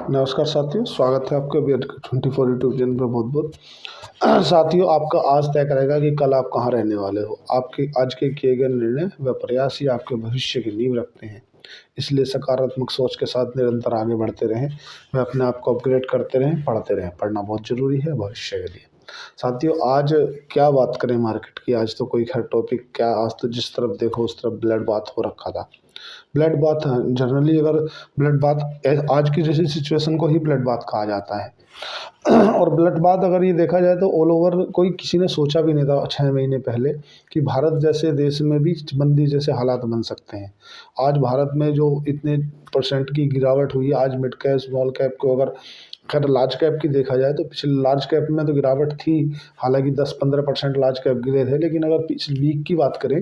नमस्कार साथियों, स्वागत है आपका BR24 यूट्यूब चैनल पर बहुत बहुत। साथियों, आपका आज तय करेगा कि कल आप कहाँ रहने वाले हो। आपके आज के किए गए निर्णय व प्रयास ही आपके भविष्य की नींव रखते हैं। इसलिए सकारात्मक सोच के साथ निरंतर आगे बढ़ते रहें व अपने आप को अपग्रेड करते रहें, पढ़ते रहें। पढ़ना बहुत ज़रूरी है भविष्य के लिए। साथियों, आज क्या बात करें मार्केट की। आज तो कोई खैर टॉपिक क्या, आज तो जिस तरफ देखो उस तरफ ब्लड बात हो रखा था। ब्लड बाथ जनरली, अगर ब्लड बाथ आज की जैसी सिचुएशन को ही ब्लड बाथ कहा जाता है। और ब्लड बाथ अगर ये देखा जाए तो ऑल ओवर कोई किसी ने सोचा भी नहीं था 6 महीने पहले कि भारत जैसे देश में भी मंदी जैसे हालात बन सकते हैं। आज भारत में जो इतने परसेंट की गिरावट हुई है, आज मिड कैप स्मॉल कैप को अगर खैर लार्ज कैप की देखा जाए तो पिछले लार्ज कैप में तो गिरावट थी। हालांकि 10-15% लार्ज कैप गिरे थे, लेकिन अगर पिछले वीक की बात करें,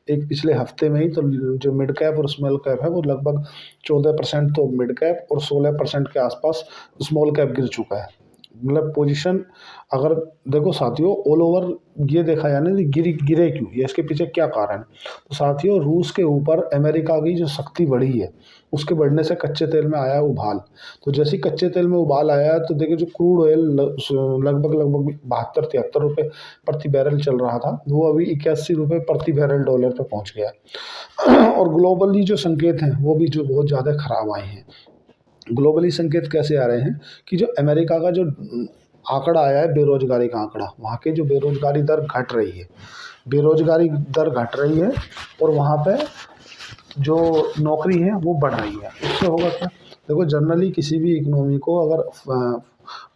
एक पिछले हफ्ते में ही, तो जो मिड कैप और स्मॉल कैप है वो लगभग 14% तो मिड कैप और 16% के आसपास स्मॉल कैप गिर चुका है। मतलब पोजीशन अगर देखो साथियों, ऑल ओवर ये देखा जाए ना गिरे क्यों, ये इसके पीछे क्या कारण है। तो साथियों, रूस के ऊपर अमेरिका की जो शक्ति बढ़ी है, उसके बढ़ने से कच्चे तेल में आया उबाल। तो जैसे ही कच्चे तेल में उबाल आया तो देखिए, जो क्रूड ऑयल लगभग 72-73 रुपये प्रति बैरल चल रहा था, वो अभी 81 रुपये प्रति बैरल डॉलर पे पहुंच गया। और ग्लोबली जो संकेत हैं वो भी जो बहुत ज़्यादा खराब आए हैं। ग्लोबली संकेत कैसे आ रहे हैं कि जो अमेरिका का जो आंकड़ा आया है, बेरोजगारी का आंकड़ा, वहाँ की जो बेरोजगारी दर घट रही है, बेरोजगारी दर घट रही है और वहाँ पे जो नौकरी है वो बढ़ रही है। उससे होगा क्या, देखो जनरली किसी भी इकोनॉमी को अगर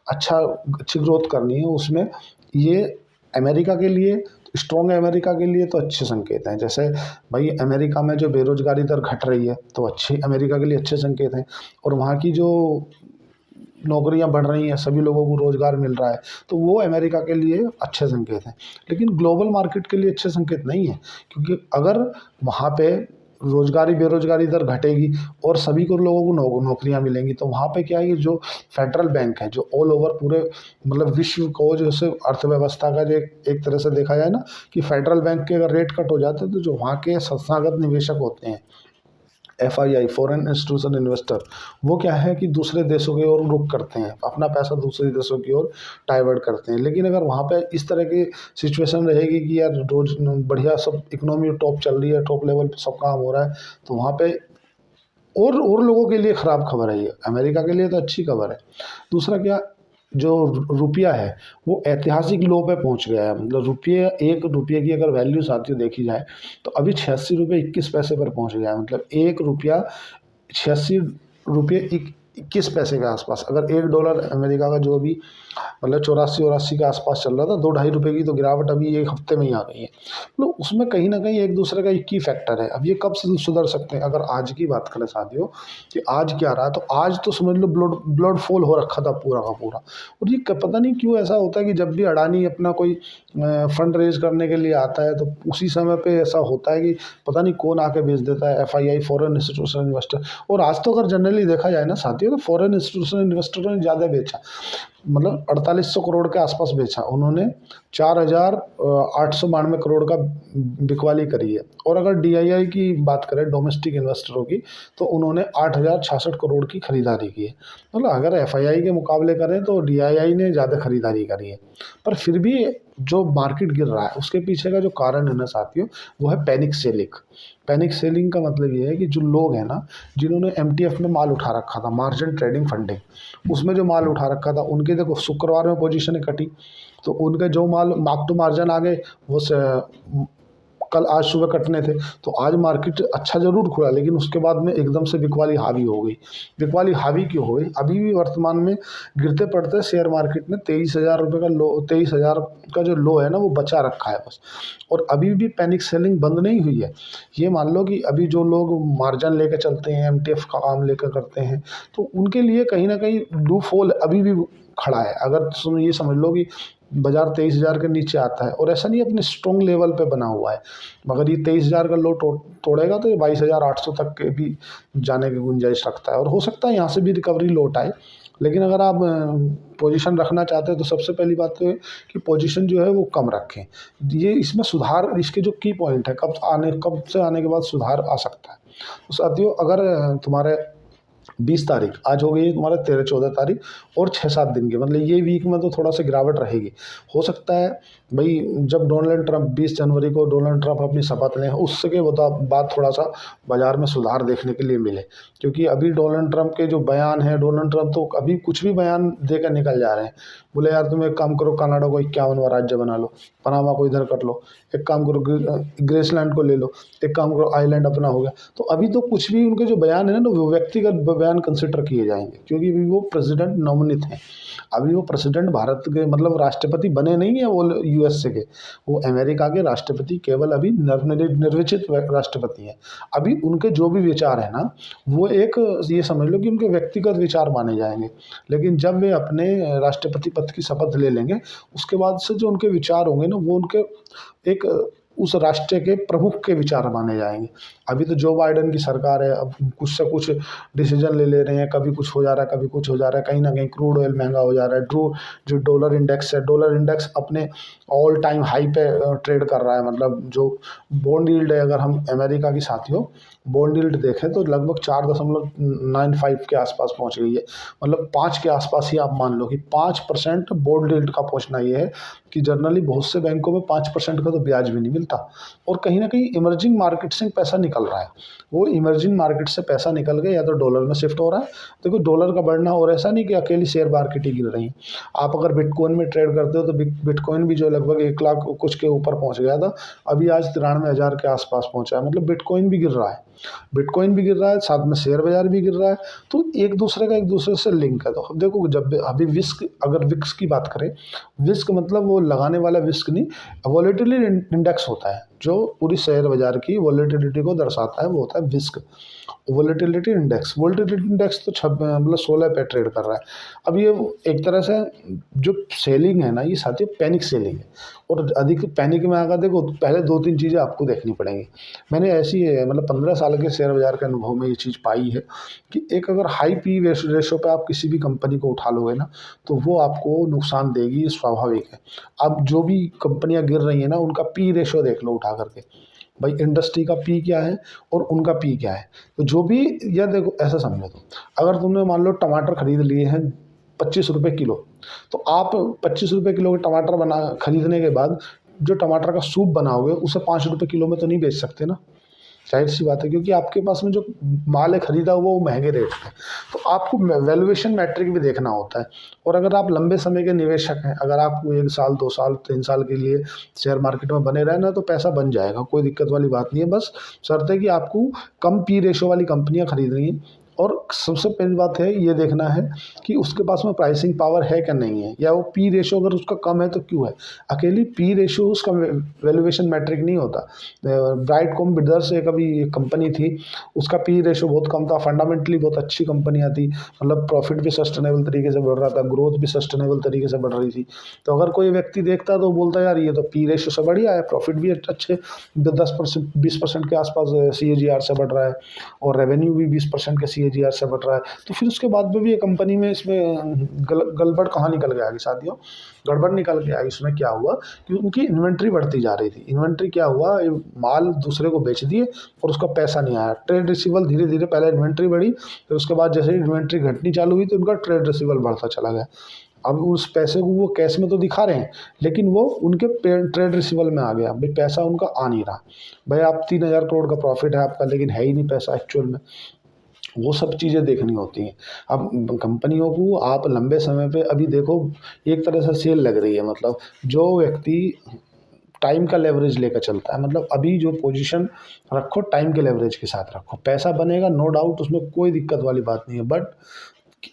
अच्छी ग्रोथ करनी है, उसमें ये अमेरिका के लिए, स्ट्रॉन्ग अमेरिका के लिए तो अच्छे संकेत हैं। जैसे भाई अमेरिका में जो बेरोजगारी दर घट रही है तो अच्छे अमेरिका के लिए अच्छे संकेत हैं, और वहाँ की जो नौकरियां बढ़ रही हैं, सभी लोगों को रोज़गार मिल रहा है, तो वो अमेरिका के लिए अच्छे संकेत हैं। लेकिन ग्लोबल मार्केट के लिए अच्छे संकेत नहीं है, क्योंकि अगर वहाँ पे बेरोजगारी दर घटेगी और सभी को लोगों को नौकरियां मिलेंगी, तो वहाँ पे क्या है कि जो फेडरल बैंक है, जो ऑल ओवर पूरे मतलब विश्व को जैसे अर्थव्यवस्था का जो एक तरह से देखा जाए ना, कि फेडरल बैंक के अगर रेट कट हो जाते हैं तो जो वहाँ के संस्थागत निवेशक होते हैं, FII फॉरेन इंस्टीट्यूशन इन्वेस्टर, वो क्या है कि दूसरे देशों की ओर रुख करते हैं, अपना पैसा दूसरे देशों की ओर डाइवर्ट करते हैं। लेकिन अगर वहाँ पे इस तरह की सिचुएशन रहेगी कि यार रोज बढ़िया सब इकोनॉमी टॉप चल रही है, टॉप लेवल पे सब काम हो रहा है, तो वहाँ पे और लोगों के लिए ख़राब खबर है ये। अमेरिका के लिए तो अच्छी खबर है। दूसरा क्या, जो रुपया है वो ऐतिहासिक लो पे पहुंच गया है। मतलब ₹1 की अगर वैल्यू साथियों देखी जाए तो अभी 86 रुपये 21 पैसे पर पहुंच गया है। मतलब ₹1 ₹86 21 पैसे के आसपास। अगर $1 अमेरिका का जो भी मतलब 84 के आसपास चल रहा था, 2-2.5 रुपये की तो गिरावट अभी एक हफ्ते में ही आ गई है। मतलब उसमें कहीं ना कहीं एक दूसरे का एक ही फैक्टर है। अब ये कब से सुधर सकते हैं, अगर आज की बात करें साथियों कि आज क्या रहा, तो आज तो समझ लो ब्लड फॉल हो रखा था पूरा का पूरा। और ये पता नहीं क्यों ऐसा होता है कि जब भी अडानी अपना कोई फंड रेज करने के लिए आता है तो उसी समय पे ऐसा होता है कि पता नहीं कौन आके बेच देता है, FII फॉरेन इंस्टीट्यूशन इन्वेस्टर। और आज तो अगर जनरली देखा जाए ना साथियों, तो फॉरेन इंस्टीट्यूशन इन्वेस्टरों ने ज़्यादा बेचा, मतलब 4800 करोड़ के आसपास बेचा उन्होंने। 4892 करोड़ का बिकवाली करी है। और अगर DII की बात करें, डोमेस्टिक इन्वेस्टरों की, तो उन्होंने 8066 करोड़ की खरीदारी की है। मतलब अगर FII के मुकाबले करें तो DII ने ज़्यादा खरीदारी करी है। पर फिर भी जो मार्केट गिर रहा है उसके पीछे का जो कारण है ना साथियों, वो है पैनिक सेलिंग। पैनिक सेलिंग का मतलब ये है कि जो लोग हैं ना, जिन्होंने MTF में माल उठा रखा था, मार्जिन ट्रेडिंग फंडिंग, उसमें जो माल उठा रखा था, उनके देखो शुक्रवार में पोजीशन कटी, तो उनके जो माल मार्क टू मार्जिन आ गए वो कल आज सुबह कटने थे। तो आज मार्केट अच्छा जरूर खुला, लेकिन उसके बाद में एकदम से बिकवाली हावी हो गई। बिकवाली हावी क्यों हो गई, अभी भी वर्तमान में गिरते पड़ते शेयर मार्केट में 23,000 रुपये का लो, 23,000 का जो लो है ना वो बचा रखा है बस। और अभी भी पैनिक सेलिंग बंद नहीं हुई है। ये मान लो कि अभी जो लोग मार्जिन लेकर चलते हैं, MTF का काम लेकर करते हैं, तो उनके लिए कहीं ना कहीं लूप होल अभी भी खड़ा है। अगर ये समझ लो कि बाजार 23,000 के नीचे आता है, और ऐसा नहीं अपने स्ट्रॉन्ग लेवल पे बना हुआ है, मगर ये 23,000 का लो तोड़ेगा तो ये 22,800 तक के भी जाने की गुंजाइश रखता है। और हो सकता है यहाँ से भी रिकवरी लौट आए। लेकिन अगर आप पोजीशन रखना चाहते हैं तो सबसे पहली बात तो है कि पोजीशन जो है वो कम रखें। ये इसमें सुधार, इसके जो की पॉइंट है, कब से आने के बाद सुधार आ सकता है। तो साथियों, अगर तुम्हारे 20 तारीख आज हो गई है तुम्हारा 13-14 तारीख और 6-7 दिन के, मतलब ये वीक में तो थोड़ा सा गिरावट रहेगी। हो सकता है भाई जब डोनाल्ड ट्रंप 20 जनवरी को डोनाल्ड ट्रंप अपनी शपथ लें उसके बाद थोड़ा सा बाजार में सुधार देखने के लिए मिले, क्योंकि अभी डोनाल्ड ट्रंप के जो बयान हैं, डोनाल्ड ट्रंप तो अभी कुछ भी बयान देकर निकल जा रहे हैं। बोले यार तुम एक काम करो, कनाडा को 51वां राज्य बना लो, पनामा को इधर कर लो, एक काम करो ग्रेसलैंड को ले लो, एक काम करो आइलैंड अपना हो गया। तो अभी तो कुछ भी उनके जो बयान है ना वो व्यक्तिगत बयान कंसिडर किए जाएंगे, क्योंकि अभी वो प्रेसिडेंट नॉमिनेट हैं। अभी वो प्रेसिडेंट भारत के मतलब राष्ट्रपति बने नहीं है वो यूएसए के, वो अमेरिका के राष्ट्रपति केवल अभी निर्वाचित राष्ट्रपति हैं। अभी उनके जो भी विचार है ना वो एक ये समझ लो कि उनके व्यक्तिगत विचार माने जाएंगे, लेकिन जब वे अपने राष्ट्रपति पद की शपथ ले लेंगे उसके बाद से जो उनके विचार होंगे ना वो उनके एक उस राष्ट्र के प्रमुख के विचार माने जाएंगे। अभी तो जो बाइडेन की सरकार है, अब कुछ से कुछ डिसीजन ले रहे हैं, कभी कुछ हो जा रहा है कभी कुछ हो जा रहा है, कहीं ना कहीं क्रूड ऑयल महंगा हो जा रहा है। जो डॉलर इंडेक्स है, डॉलर इंडेक्स अपने ऑल टाइम हाई पे ट्रेड कर रहा है। मतलब जो बॉन्ड यील्ड है, अगर हम अमेरिका की साथियों बॉन्ड यील्ड देखें तो लगभग 4.95 के आसपास पहुंच गई है। मतलब 5 के आसपास ही आप मान लो कि 5% बॉन्ड यील्ड का पहुंचना ये है कि जनरली बहुत से बैंकों में 5% का तो ब्याज भी नहीं मिलता। और कहीं ना कहीं इमर्जिंग मार्केट से पैसा निकल रहा है, वो इमर्जिंग मार्केट से पैसा निकल के या तो डॉलर में शिफ्ट हो रहा है। देखो डॉलर का बढ़ना, और ऐसा नहीं कि अकेली शेयर मार्केट ही गिर रही है। आप अगर बिटकॉइन में ट्रेड करते हो तो बिटकॉइन भी जो लगभग 1 लाख कुछ के ऊपर पहुंच गया था, अभी आज 93,000 के आसपास पहुंचा है। मतलब बिटकॉइन भी गिर रहा है, बिटकॉइन भी गिर रहा है, साथ में शेयर बाजार भी गिर रहा है। तो एक दूसरे से लिंक है। तो अब देखो जब अभी अगर विक्स की बात करें, विस्क मतलब वो लगाने वाला विस्क नहीं, वॉलेटिलिटी इंडेक्स होता है जो पूरी शेयर बाजार की वॉलेटिलिटी को दर्शाता है, वो होता है विस्क, वॉलेटिलिटी इंडेक्स। वॉलेटिलिटी इंडेक्स तो मतलब 16 पे ट्रेड कर रहा है। अब ये एक तरह से जो सेलिंग है ना ये साथी पैनिक सेलिंग है, और अधिक पैनिक में आकर देखो पहले 2-3 चीज़ें आपको देखनी पड़ेंगी। मैंने ऐसी मतलब 15 साल के शेयर बाजार के अनुभव में ये चीज़ पाई है कि एक अगर हाई पी रेशो पे आप किसी भी कंपनी को उठा लोगे ना तो वो आपको नुकसान देगी, ये स्वाभाविक है। अब जो भी कंपनियां गिर रही हैं ना उनका पी रेशो देख लो उठा करके, भाई इंडस्ट्री का पी क्या है और उनका पी क्या है। तो जो भी, या देखो ऐसा समझो, तो अगर तुमने मान लो टमाटर खरीद लिए हैं 25 रुपये किलो, तो आप 25 रुपये किलो के टमाटर खरीदने के बाद जो टमाटर का सूप बनाओगे उसे 5 रुपये किलो में तो नहीं बेच सकते ना, जाहिर सी बात है, क्योंकि आपके पास में जो माल है खरीदा वो महंगे रेट पे। तो आपको वैल्यूएशन मैट्रिक भी देखना होता है। और अगर आप लंबे समय के निवेशक हैं, अगर आपको 1 साल 2 साल 3 साल के लिए शेयर मार्केट में बने रहना तो पैसा बन जाएगा, कोई दिक्कत वाली बात नहीं है। बस शर्त है कि आपको कम पी रेशो वाली कंपनियां खरीदनी है, और सबसे पहली बात है ये देखना है कि उसके पास में प्राइसिंग पावर है क्या नहीं है, या वो पी रेशो अगर उसका कम है तो क्यों है। अकेली पी रेशो उसका वैल्यूएशन मैट्रिक नहीं होता। ब्राइटकॉम बिल्डर्स एक अभी एक कंपनी थी, उसका पी रेशो बहुत कम था, फंडामेंटली बहुत अच्छी कंपनियां थी, मतलब प्रॉफिट भी सस्टेनेबल तरीके से बढ़ रहा था, ग्रोथ भी सस्टेनेबल तरीके से बढ़ रही थी। तो अगर कोई व्यक्ति देखता तो बोलता यार ये तो पी रेशो से बढ़िया है, प्रॉफिट भी अच्छे 10% 20% के आसपास CAGR से बढ़ रहा है, और रेवेन्यू भी 20% के CAGR से बढ़ रहा है। तो फिर उसके बाद में भी ये कंपनी में इसमें गड़बड़ कहाँ निकल के आ गई साथियों, गड़बड़ निकल के आई। उसमें क्या हुआ कि उनकी इन्वेंट्री बढ़ती जा रही थी। इन्वेंट्री क्या हुआ, ये माल दूसरे को बेच दिए और उसका पैसा नहीं आया। ट्रेड रिसीवल धीरे धीरे, पहले इन्वेंट्री बढ़ी, फिर उसके बाद जैसे ही इन्वेंट्री घटनी चालू हुई तो उनका ट्रेड रिसीवल बढ़ता चला गया। अब उस पैसे को वो कैश में तो दिखा रहे हैं, लेकिन वो उनके ट्रेड रिसीवल में आ गया, भाई पैसा उनका आ नहीं रहा। भाई आप 3,000 करोड़ का प्रॉफिट है आपका, लेकिन है ही नहीं पैसा एक्चुअल में। वो सब चीज़ें देखनी होती हैं। अब कंपनियों को आप लंबे समय पे, अभी देखो एक तरह से सेल लग रही है, मतलब जो व्यक्ति टाइम का लेवरेज लेकर चलता है, मतलब अभी जो पोजीशन रखो टाइम के लेवरेज के साथ रखो, पैसा बनेगा नो डाउट, उसमें कोई दिक्कत वाली बात नहीं है। बट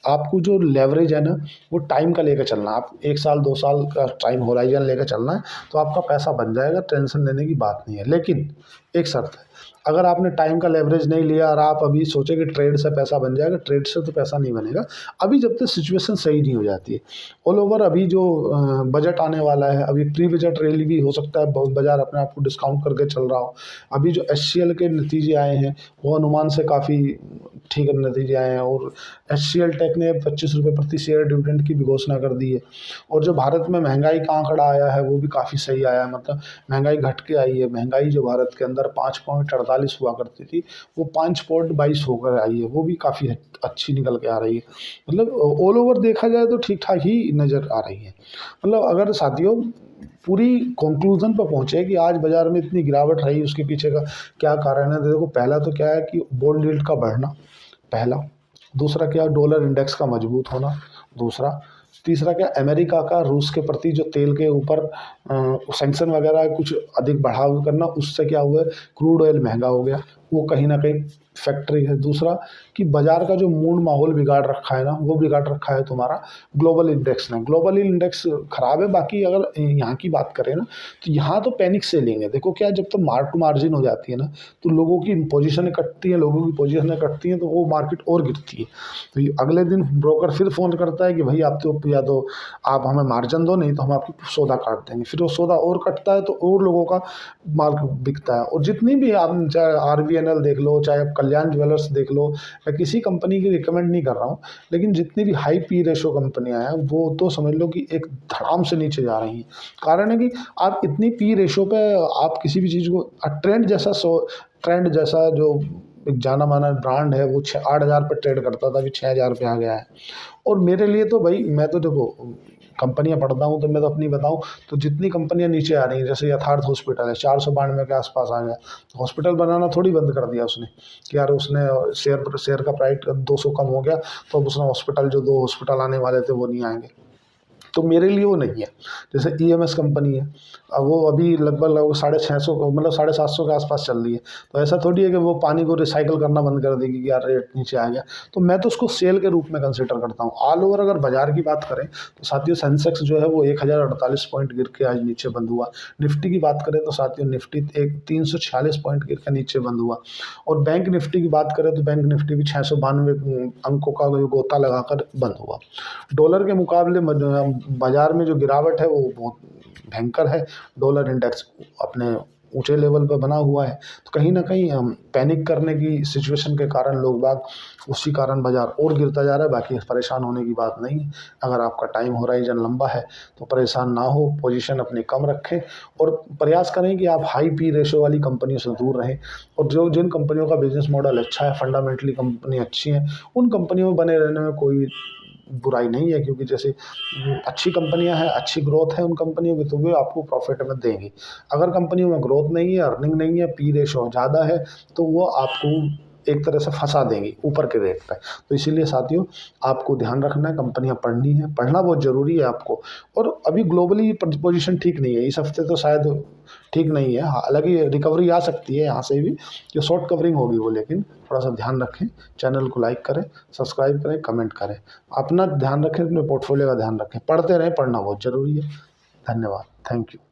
आपको जो लेवरेज है ना वो टाइम का लेकर चलना, आप 1 साल 2 साल का टाइम होराइजन लेकर चलना है तो आपका पैसा बन जाएगा, टेंशन लेने की बात नहीं है। लेकिन एक शर्त है, अगर आपने टाइम का लेवरेज नहीं लिया और आप अभी सोचे कि ट्रेड से पैसा बन जाएगा, ट्रेड से तो पैसा नहीं बनेगा अभी जब तक सिचुएशन सही नहीं हो जाती है। ऑल ओवर अभी जो बजट आने वाला है, अभी प्री बजट रैली भी हो सकता है, बाजार अपने आप को डिस्काउंट करके चल रहा हो। अभी जो HCL के नतीजे आए हैं वो अनुमान से काफ़ी ठीक नतीजे आए हैं, और HCL टेक ने 25 रुपये प्रति शेयर डिविडेंड की भी घोषणा कर दी है। और जो भारत में महंगाई का आंकड़ा आया है वो भी काफ़ी सही आया है, मतलब महंगाई घट के आई है। महंगाई जो भारत के अंदर 5.48 1848 हुआ करती थी, वो 5.22 होकर आई है, वो भी काफ़ी अच्छी निकल के आ रही है। मतलब ऑल ओवर देखा जाए तो ठीक ठाक ही नज़र आ रही है। मतलब अगर साथियों पूरी कंक्लूजन पर पहुंचे कि आज बाजार में इतनी गिरावट रही, उसके पीछे का क्या कारण है, तो देखो पहला तो क्या है कि गोल्ड यील्ड का बढ़ना, पहला। दूसरा क्या, डॉलर इंडेक्स का मजबूत होना, दूसरा। तीसरा क्या, अमेरिका का रूस के प्रति जो तेल के ऊपर सैंक्शन वगैरह कुछ अधिक बढ़ाव करना, उससे क्या हुआ है, क्रूड ऑयल महंगा हो गया, वो कहीं ना कहीं फैक्ट्री है। दूसरा कि बाजार का जो मूड माहौल बिगाड़ रखा है ना, वो बिगाड़ रखा है तुम्हारा ग्लोबल इंडेक्स ने। ग्लोबल इंडेक्स खराब है। बाकी अगर यहाँ की बात करें ना, तो यहाँ तो पैनिक सेलिंग है। देखो क्या, जब तो मार्क टू मार्जिन हो जाती है ना, तो लोगों की पोजीशनें कटती हैं, लोगों की पोजीशनें कटती हैं, तो वो मार्केट और गिरती है। तो ये अगले दिन ब्रोकर फिर फ़ोन करता है कि भाई आप तो या तो आप हमें मार्जिन दो, नहीं तो हम आपकी सौदा काट देंगे। फिर वो सौदा और कटता है, तो और लोगों का माल बिकता है। और जितनी भी आप चाहे RVNL देख लो, चाहे आप कल्याण ज्वेलर्स देख लो, मैं किसी कंपनी की रिकमेंड नहीं कर रहा हूँ, लेकिन जितनी भी हाई पी रेशो कंपनियां हैं, वो तो समझ लो कि एक धड़ाम से नीचे जा रही हैं। कारण है कि आप इतनी पी रेशो पे आप किसी भी चीज़ को ट्रेंड जैसा जो एक जाना माना ब्रांड है, वो 8,000 पे ट्रेड करता था, अभी 6,000 पे आ गया है। और मेरे लिए तो भाई, मैं तो देखो कंपनियां पढ़ता हूँ, तो मैं तो अपनी बताऊँ, तो जितनी कंपनियां नीचे आ रही हैं, जैसे यथार्थ हॉस्पिटल है, 492 के आसपास आ गया। हॉस्पिटल बनाना थोड़ी बंद कर दिया उसने कि यार उसने शेयर का प्राइस 200 कम हो गया, तो अब उसने हॉस्पिटल, जो 2 हॉस्पिटल आने वाले थे वो नहीं आएंगे। तो मेरे लिए वो नहीं है। जैसे EMS कंपनी है, अब वो अभी लगभग 650 मतलब 750 के आसपास चल रही है। तो ऐसा थोड़ी है कि वो पानी को रिसाइकिल करना बंद कर देगी कि यार रेट नीचे आ गया। तो मैं तो उसको सेल के रूप में कंसिडर करता हूँ। ऑल ओवर अगर बाजार की बात करें, तो साथियों सेंसेक्स जो है वो 1048 पॉइंट गिर के आज नीचे बंद हुआ। निफ्टी की बात करें तो साथियों निफ्टी 346 पॉइंट गिर के नीचे बंद हुआ। और बैंक निफ्टी की बात करें तो बैंक निफ्टी भी 692 अंकों का जो गोता लगाकर बंद हुआ। डॉलर के मुकाबले बाजार में जो गिरावट है वो बहुत भयंकर है। डॉलर इंडेक्स अपने ऊंचे लेवल पर बना हुआ है। तो कहीं ना कहीं पैनिक करने की सिचुएशन के कारण लोग बाग, उसी कारण बाजार और गिरता जा रहा है। बाकी परेशान होने की बात नहीं है। अगर आपका टाइम होराइजन लंबा है तो परेशान ना हो, पोजीशन अपनी कम रखें और प्रयास करें कि आप हाई पी रेशो वाली कंपनियों से दूर रहें। और जिन कंपनियों का बिजनेस मॉडल अच्छा है, फंडामेंटली कंपनी अच्छी है, उन कंपनियों में बने रहने में कोई बुराई नहीं है। क्योंकि जैसे अच्छी कंपनियां हैं, अच्छी ग्रोथ है उन कंपनियों की, तो वे आपको प्रॉफिट में देंगी। अगर कंपनियों में ग्रोथ नहीं है, अर्निंग नहीं है, पी रेशो ज़्यादा है, तो वो आपको एक तरह से फंसा देंगी ऊपर के रेट पे। तो इसीलिए साथियों आपको ध्यान रखना है, कंपनियां पढ़नी है, पढ़ना बहुत ज़रूरी है आपको। और अभी ग्लोबली पोजीशन ठीक नहीं है, इस हफ्ते तो शायद ठीक नहीं है। हालांकि रिकवरी आ सकती है यहाँ से भी, जो शॉर्ट कवरिंग होगी वो, लेकिन थोड़ा सा ध्यान रखें। चैनल को लाइक करें, सब्सक्राइब करें, कमेंट करें। अपना ध्यान रखें, अपने पोर्टफोलियो का ध्यान रखें, पढ़ते रहें, पढ़ना बहुत ज़रूरी है। धन्यवाद, थैंक यू।